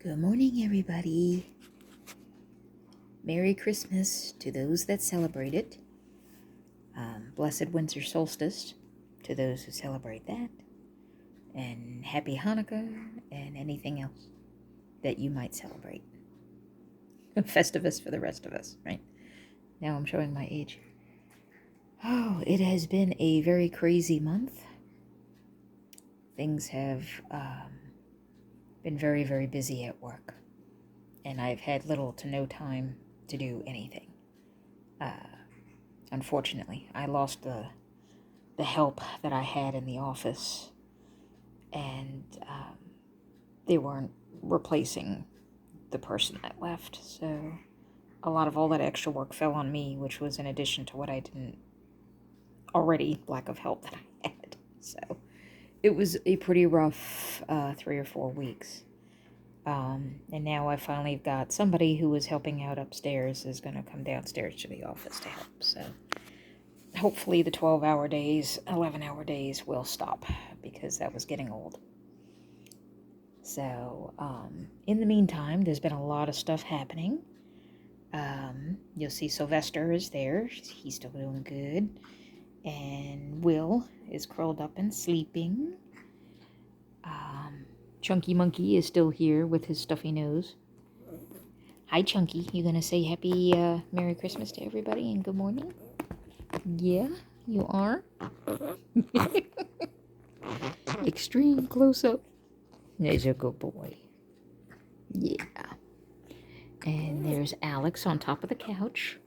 Good morning, everybody. Merry Christmas to those that celebrate it. Blessed Winter Solstice to those who celebrate that. And Happy Hanukkah and anything else that you might celebrate. Festivus for the rest of us, right? Now I'm showing my age. Oh, it has been a very crazy month. Things have been very, very busy at work. And I've had little to no time to do anything. Unfortunately, I lost the help that I had in the office, and they weren't replacing the person that left, so a lot of all that extra work fell on me, which was in addition to what I didn't already lack of help that I had. So it was a pretty rough 3 or 4 weeks. And now I finally got somebody who was helping out upstairs is going to come downstairs to the office to help. So hopefully the 12-hour days, 11-hour days will stop because that was getting old. So in the meantime, there's been a lot of stuff happening. You'll see Sylvester is there. He's still doing good. And Will is curled up and sleeping. Chunky Monkey is still here with his stuffy nose. Hi, Chunky. You gonna say happy Merry Christmas to everybody and good morning? Yeah, you are? Extreme close-up. There's a good boy. Yeah. And there's Alex on top of the couch.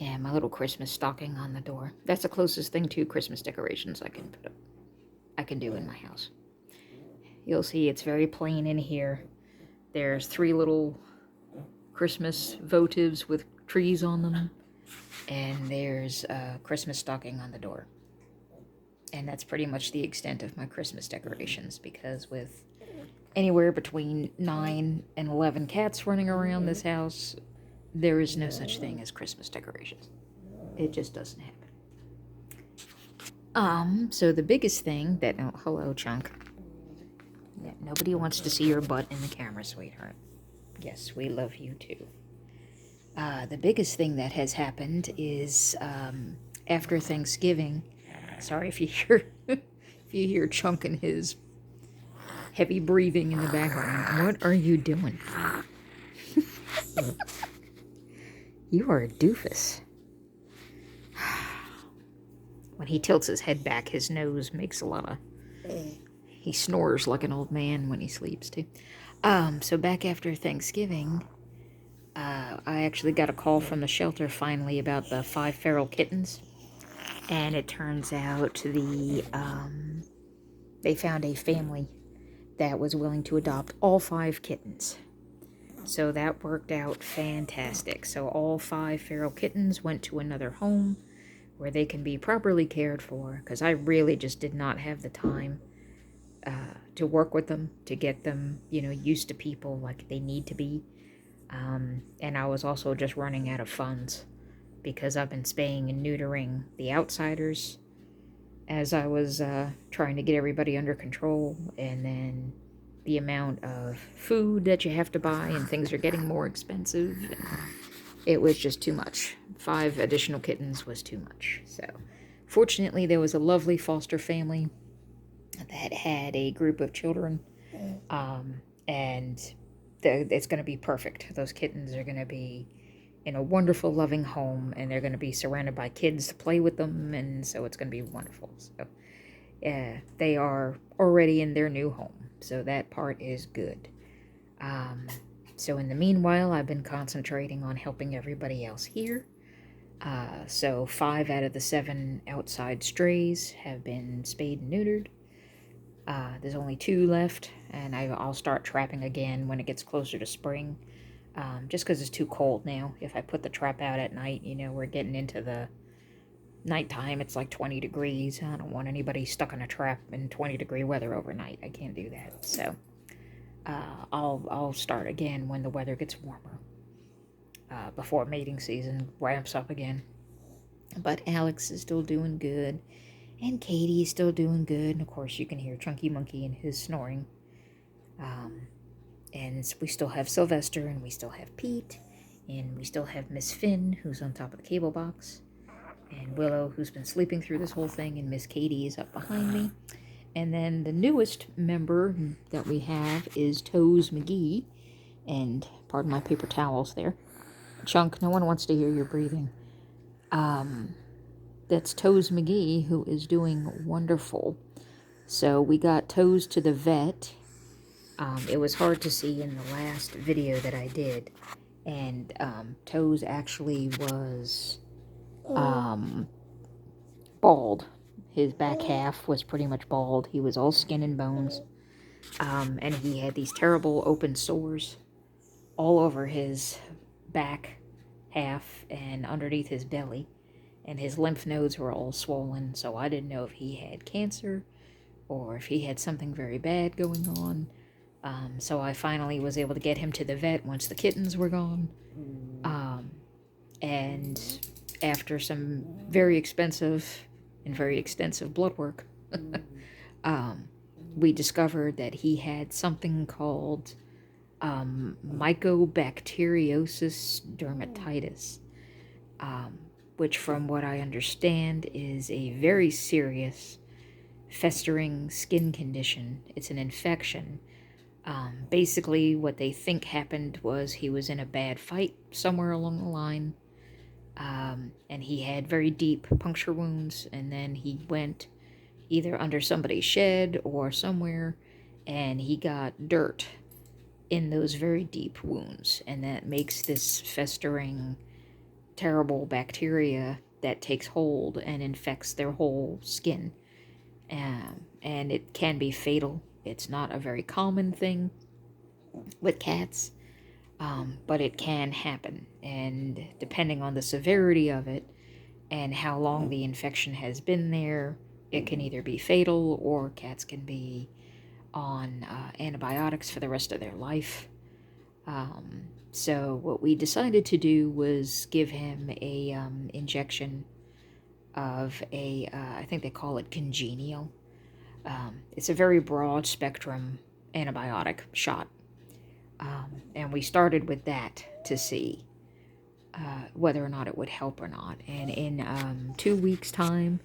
And my little Christmas stocking on the door. That's the closest thing to Christmas decorations I can put up. I can do in my house. You'll see it's very plain in here. There's 3 little Christmas votives with trees on them. And there's a Christmas stocking on the door. And that's pretty much the extent of my Christmas decorations, because with anywhere between 9 and 11 cats running around this house, there is no such thing as Christmas decorations. It just doesn't happen. So the biggest thing that... Oh, hello, Chunk. Yeah, nobody wants to see your butt in the camera, sweetheart. Yes, we love you too. The biggest thing that has happened is after Thanksgiving... Sorry if you hear Chunk and his heavy breathing in the background. What are you doing? You are a doofus. When he tilts his head back, his nose makes a lot of... He snores like an old man when he sleeps, too. So back after Thanksgiving, I actually got a call from the shelter finally about the 5 feral kittens. And it turns out they found a family that was willing to adopt all 5 kittens. So that worked out fantastic. So all 5 feral kittens went to another home where they can be properly cared for, because I really just did not have the time to work with them, to get them, used to people like they need to be. And I was also just running out of funds, because I've been spaying and neutering the outsiders as I was trying to get everybody under control, and then the amount of food that you have to buy, and things are getting more expensive. It was just too much. 5 additional kittens was too much. So fortunately, there was a lovely foster family that had a group of children, and it's going to be perfect. Those kittens are going to be in a wonderful, loving home, and they're going to be surrounded by kids to play with them, and so it's going to be wonderful. So they are already in their new home, so that part is good. So in the meanwhile, I've been concentrating on helping everybody else here. So 5 out of the 7 outside strays have been spayed and neutered. There's only 2 left, and I'll start trapping again when it gets closer to spring. Just because it's too cold now. If I put the trap out at night, we're getting into the nighttime. It's like 20 degrees. I don't want anybody stuck in a trap in 20-degree weather overnight. I can't do that. So I'll start again when the weather gets warmer, before mating season ramps up again. But Alex is still doing good, and Katie is still doing good. And of course, you can hear Chunky Monkey and his snoring. And we still have Sylvester, and we still have Pete, and we still have Miss Finn, who's on top of the cable box, and Willow, who's been sleeping through this whole thing, and Miss Katie is up behind me. And then the newest member that we have is Toes McGee, and pardon my paper towels there. Chunk, no one wants to hear your breathing. That's Toes McGee, who is doing wonderful. So we got Toes to the vet. It was hard to see in the last video that I did. And Toes actually was bald. His back half was pretty much bald. He was all skin and bones. And he had these terrible open sores all over his back half and underneath his belly. And his lymph nodes were all swollen, so I didn't know if he had cancer or if he had something very bad going on. So I finally was able to get him to the vet once the kittens were gone. And after some very expensive and very extensive blood work, we discovered that he had something called mycobacteriosis dermatitis, which from what I understand is a very serious festering skin condition. It's an infection. Basically, what they think happened was he was in a bad fight somewhere along the line, and he had very deep puncture wounds, and then he went either under somebody's shed or somewhere, and he got dirt in those very deep wounds, and that makes this festering, terrible bacteria that takes hold and infects their whole skin. And it can be fatal. It's not a very common thing with cats, but it can happen. And depending on the severity of it and how long the infection has been there, it can either be fatal or cats can be on antibiotics for the rest of their life. So what we decided to do was give him a injection of a, I think they call it congenial. It's a very broad spectrum antibiotic shot. And we started with that to see whether or not it would help or not. And in 2 weeks' time,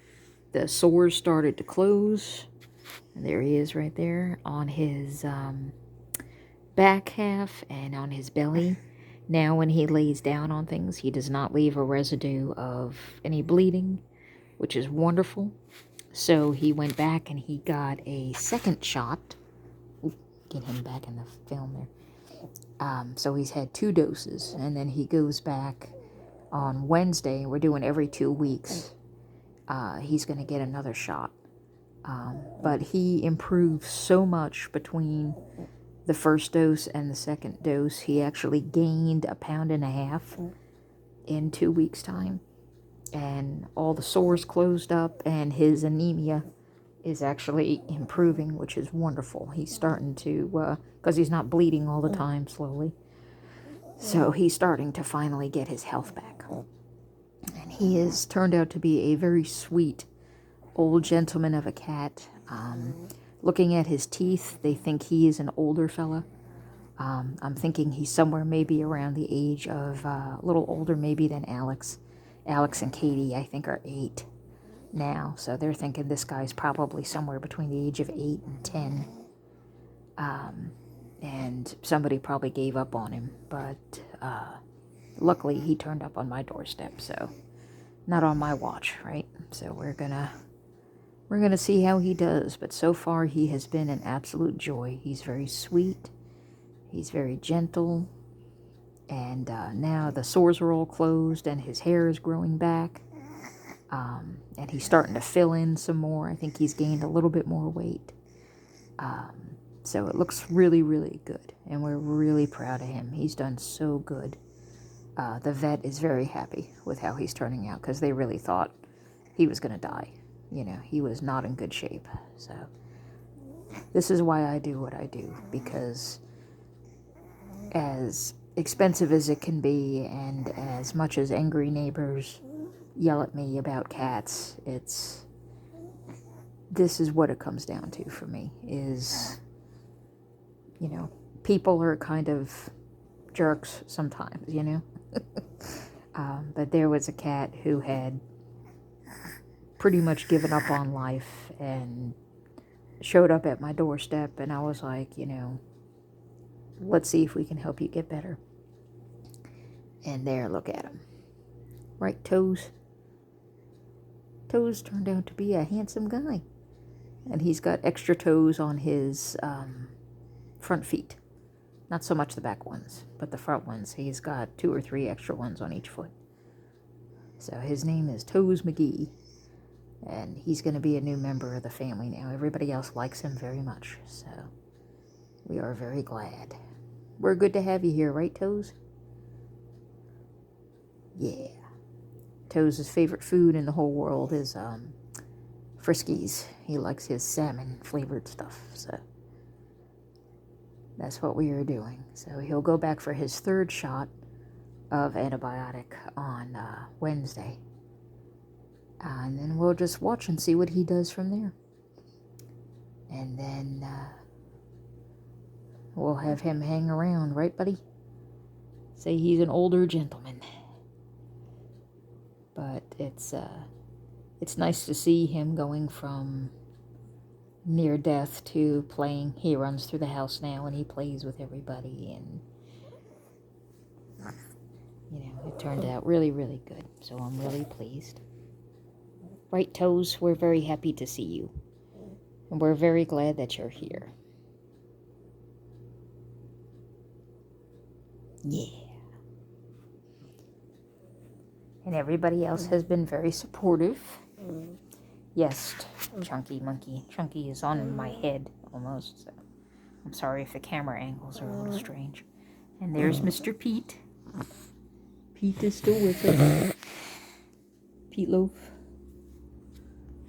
the sores started to close. And there he is right there on his back half and on his belly. Now when he lays down on things, he does not leave a residue of any bleeding, which is wonderful. So he went back and he got a second shot. Ooh, get him back in the film there. So he's had 2 doses, and then he goes back on Wednesday. We're doing every 2 weeks. He's going to get another shot. But he improved so much between the first dose and the second dose. He actually gained 1.5 pounds in 2 weeks' time. And all the sores closed up, and his anemia is actually improving, which is wonderful. He's starting to, because he's not bleeding all the time slowly. So he's starting to finally get his health back. And he has turned out to be a very sweet old gentleman of a cat. Looking at his teeth, they think he is an older fella. I'm thinking he's somewhere maybe around the age of, a little older maybe than Alex. Alex and Katie, I think, are 8 now. So they're thinking this guy's probably somewhere between the age of 8 and 10. And somebody probably gave up on him. But luckily, he turned up on my doorstep. So not on my watch, right? So we're gonna see how he does. But so far, he has been an absolute joy. He's very sweet. He's very gentle. And now the sores are all closed and his hair is growing back. And he's starting to fill in some more. I think he's gained a little bit more weight. So it looks really, really good. And we're really proud of him. He's done so good. The vet is very happy with how he's turning out because they really thought he was going to die. You know, he was not in good shape. So this is why I do what I do, because as expensive as it can be and as much as angry neighbors yell at me about cats, this is what it comes down to for me, is you know, people are kind of jerks sometimes, you know. But there was a cat who had pretty much given up on life and showed up at my doorstep, and I was like, you know, let's see if we can help you get better. And there, look at him. Right, Toes? Toes turned out to be a handsome guy. And he's got extra toes on his front feet. Not so much the back ones, but the front ones. He's got 2 or 3 extra ones on each foot. So his name is Toes McGee. And he's going to be a new member of the family now. Everybody else likes him very much. So we are very glad. We're good to have you here, right, Toes? Yeah. Toes' favorite food in the whole world is Friskies. He likes his salmon flavored stuff. So that's what we are doing. So he'll go back for his 3rd shot of antibiotic on Wednesday. And then we'll just watch and see what he does from there. And then we'll have him hang around, right, buddy? Say he's an older gentleman. But it's nice to see him going from near death to playing. He runs through the house now and he plays with everybody, and you know, it turned out really, really good. So I'm really pleased. Right, Toes? We're very happy to see you. And we're very glad that you're here. Yeah. And everybody else has been very supportive. Yes, Chunky Monkey. Chunky is on my head almost. So I'm sorry if the camera angles are a little strange. And there's Mr. Pete. Pete is still with us. Pete Loaf.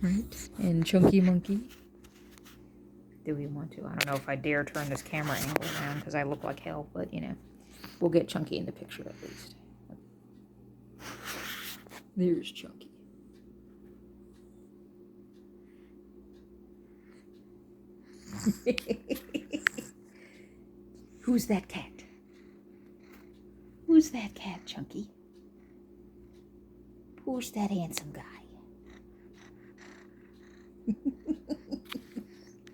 Right? And Chunky Monkey. Do we want to? I don't know if I dare turn this camera angle around because I look like hell, but you know, we'll get Chunky in the picture at least. There's Chunky. Who's that cat? Who's that cat, Chunky? Who's that handsome guy?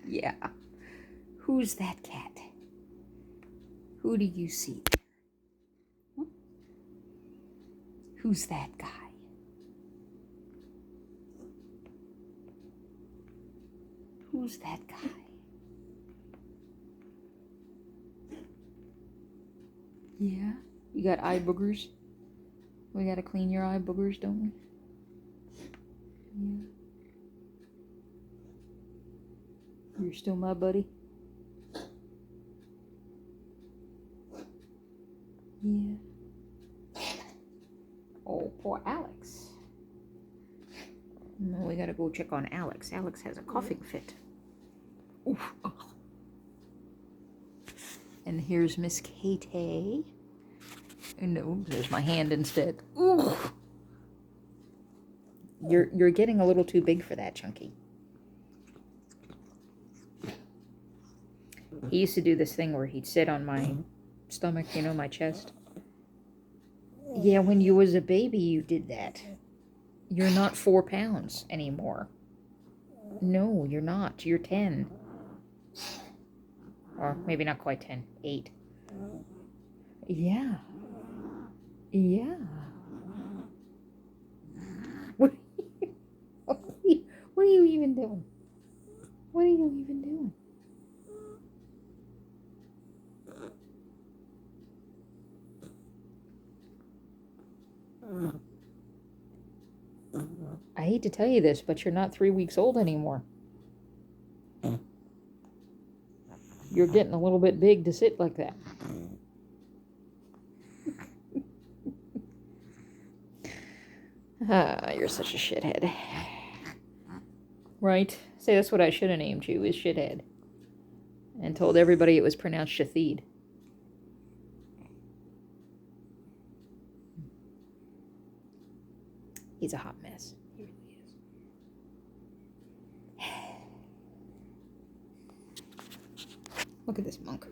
Yeah. Who's that cat? Who do you see? Who's that guy? Who's that guy? Yeah? You got eye boogers? We gotta clean your eye boogers, don't we? Yeah. You're still my buddy? Yeah. Oh, poor Alex. No, we gotta go check on Alex. Alex has a coughing fit. Oof. And here's Miss Katie. No, there's my hand instead. Ooh. You're getting a little too big for that, Chunky. He used to do this thing where he'd sit on my stomach, you know, my chest. Yeah, when you was a baby, you did that. You're not 4 pounds anymore. No, you're not. You're 10. Or maybe not quite 10. 8. Yeah. Yeah. What are you even doing? What are you even doing? I hate to tell you this, but you're not 3 weeks old anymore. You're getting a little bit big to sit like that. You're such a shithead. Right? Say that's what I should have named you, is shithead. And told everybody it was pronounced Shatheed. He's a hot mess. He really is. Look at this monk.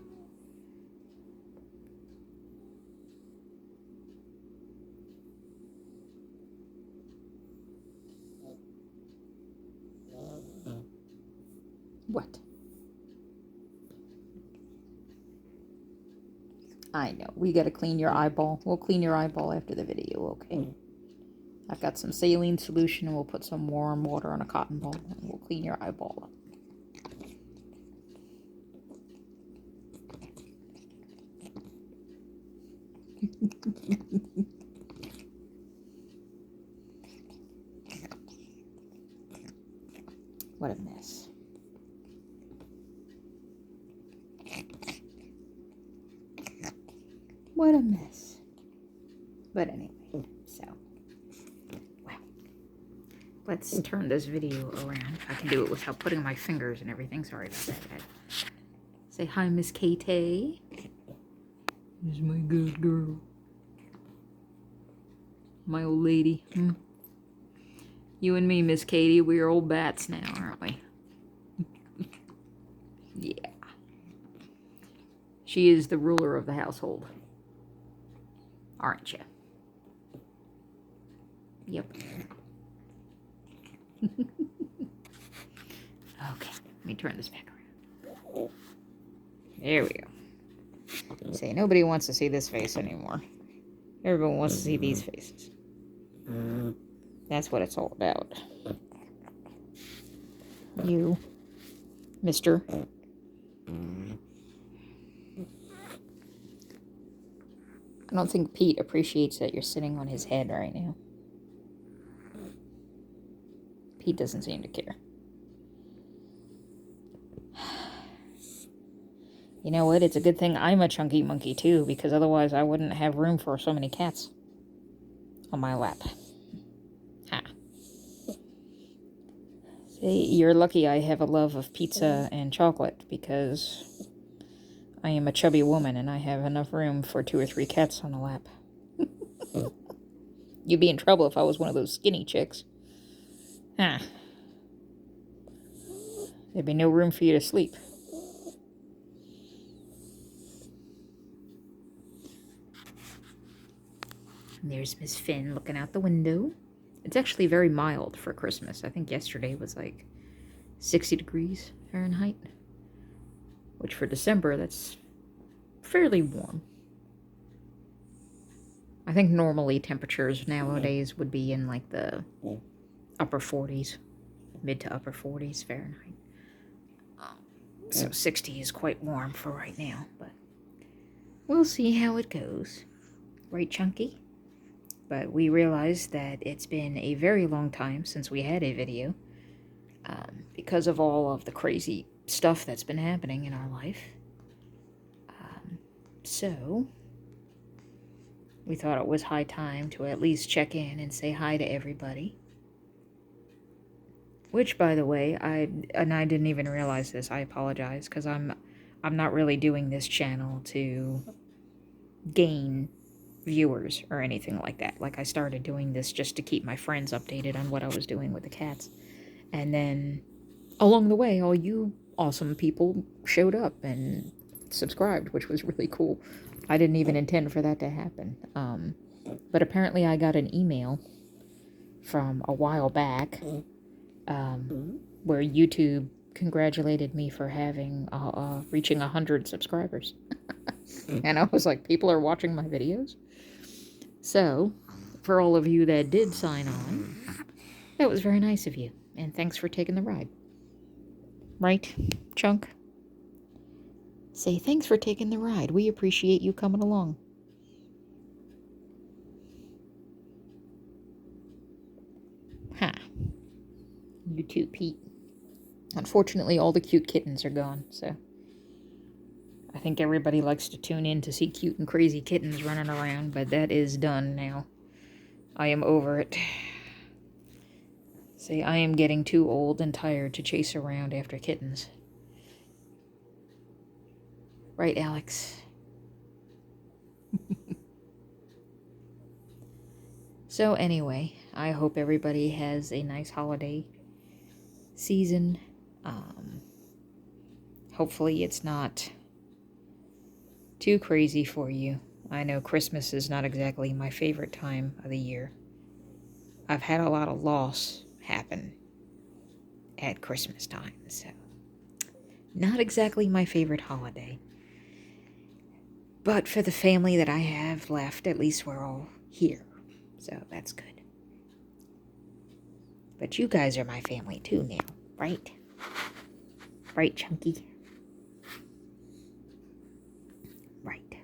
What? I know. We gotta clean your eyeball. We'll clean your eyeball after the video, okay? I've got some saline solution and we'll put some warm water on a cotton ball and we'll clean your eyeball up. What a mess. What a mess. But anyway, so, well, let's turn this video around. I can do it without putting my fingers and everything. Sorry about that. Say hi, Miss Katie. This is my good girl. My old lady. You and me, Miss Katie, we're old bats now, aren't we? Yeah. She is the ruler of the household. Aren't you? Yep. Okay, let me turn this back around. There we go. See, nobody wants to see this face anymore. Everyone wants to see these faces. That's what it's all about. You, mister. I don't think Pete appreciates that you're sitting on his head right now. Pete doesn't seem to care. You know what? It's a good thing I'm a chunky monkey too, because otherwise I wouldn't have room for so many cats on my lap. Ha. See, you're lucky I have a love of pizza and chocolate, because I am a chubby woman and I have enough room for 2 or 3 cats on a lap. You'd be in trouble if I was one of those skinny chicks. Huh. There'd be no room for you to sleep. And there's Miss Finn looking out the window. It's actually very mild for Christmas. I think yesterday was like 60 degrees Fahrenheit. Which for December, that's fairly warm. I think normally temperatures nowadays would be in like the upper 40s. Mid to upper 40s Fahrenheit. So 60 is quite warm for right now. But we'll see how it goes. Right, Chunky? But we realized that it's been a very long time since we had a video. Because of all of the crazy stuff that's been happening in our life. So, we thought it was high time to at least check in and say hi to everybody. Which, by the way, I didn't even realize this. I apologize, because I'm not really doing this channel to gain viewers or anything like that. Like, I started doing this just to keep my friends updated on what I was doing with the cats. And then, along the way, all you awesome people showed up and subscribed, which was really cool. I didn't even intend for that to happen. But apparently I got an email from a while back where YouTube congratulated me for having reaching 100 subscribers. And I was like, people are watching my videos? So, for all of you that did sign on, that was very nice of you. And thanks for taking the ride. Right, Chunk? Say thanks for taking the ride. We appreciate you coming along. Ha. You too, Pete. Unfortunately, all the cute kittens are gone, so I think everybody likes to tune in to see cute and crazy kittens running around, but that is done now. I am over it. See, I am getting too old and tired to chase around after kittens. Right, Alex? So anyway, I hope everybody has a nice holiday season. Hopefully it's not too crazy for you. I know Christmas is not exactly my favorite time of the year. I've had a lot of loss happen at Christmas time, so Not exactly my favorite holiday. But for the family that I have left, at least we're all here. So that's good. But you guys are my family too now, right? Right, Chunky? Right.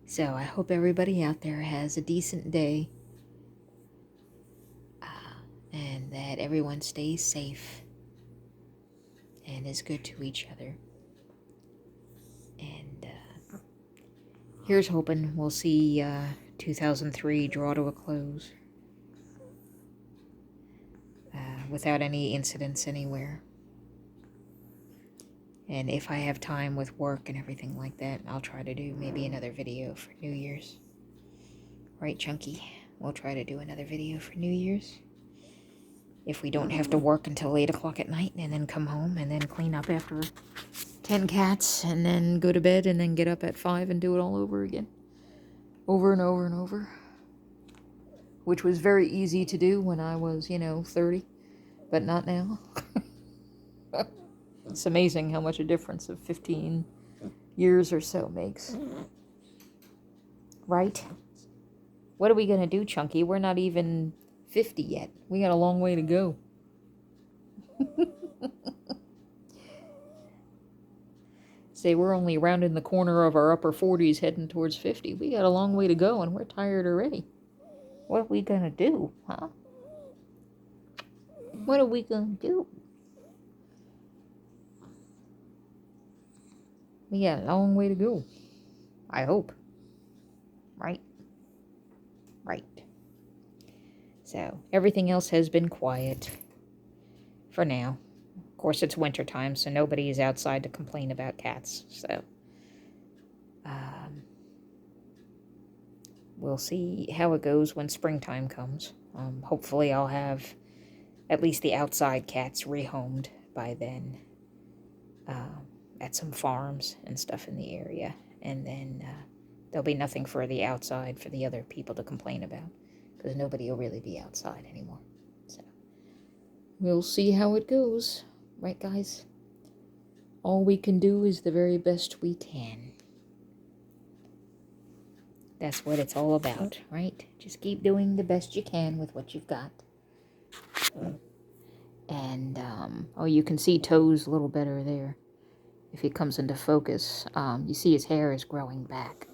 So I hope everybody out there has a decent day. And that everyone stays safe and is good to each other. And here's hoping we'll see 2003 draw to a close without any incidents anywhere. And if I have time with work and everything like that, I'll try to do maybe another video for New Year's. Right, Chunky? We'll try to do another video for New Year's. If we don't have to work until 8 o'clock at night and then come home and then clean up after 10 cats and then go to bed and then get up at 5 and do it all over again. Over and over and over. Which was very easy to do when I was, 30. But not now. It's amazing how much a difference of 15 years or so makes. Right? What are we going to do, Chunky? We're not even 50 yet. We got a long way to go. Say we're only rounding the corner of our upper 40s heading towards 50. We got a long way to go and we're tired already. What are we going to do, huh? What are we going to do? We got a long way to go. I hope. Right? Right. So, everything else has been quiet. For now. Of course, it's winter time, so nobody is outside to complain about cats. So, we'll see how it goes when springtime comes. Hopefully, I'll have at least the outside cats rehomed by then. At some farms and stuff in the area. And then there'll be nothing for the outside for the other people to complain about. Because nobody will really be outside anymore. So, we'll see how it goes. Right, guys? All we can do is the very best we can. That's what it's all about, right? Just keep doing the best you can with what you've got. And, you can see Toes a little better there. If he comes into focus, you see his hair is growing back,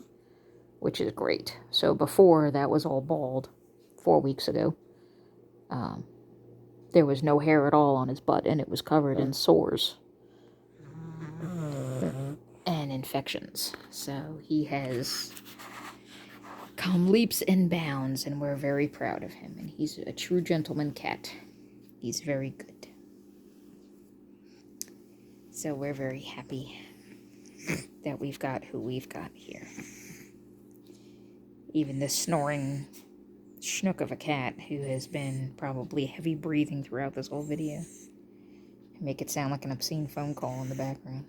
which is great. So before, that was all bald 4 weeks ago. There was no hair at all on his butt, and it was covered in sores and infections. So he has come leaps and bounds, and we're very proud of him. And he's a true gentleman cat. He's very good. So we're very happy that we've got who we've got here. Even this snoring schnook of a cat who has been probably heavy breathing throughout this whole video. Make it sound like an obscene phone call in the background.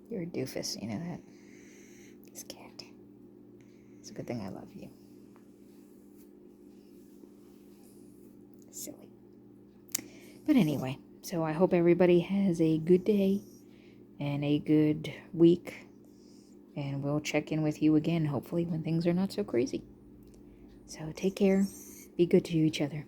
You're a doofus, you know that? This cat. It's a good thing I love you. Silly. But anyway, so I hope everybody has a good day and a good week. And we'll check in with you again, hopefully, when things are not so crazy. So take care. Be good to each other.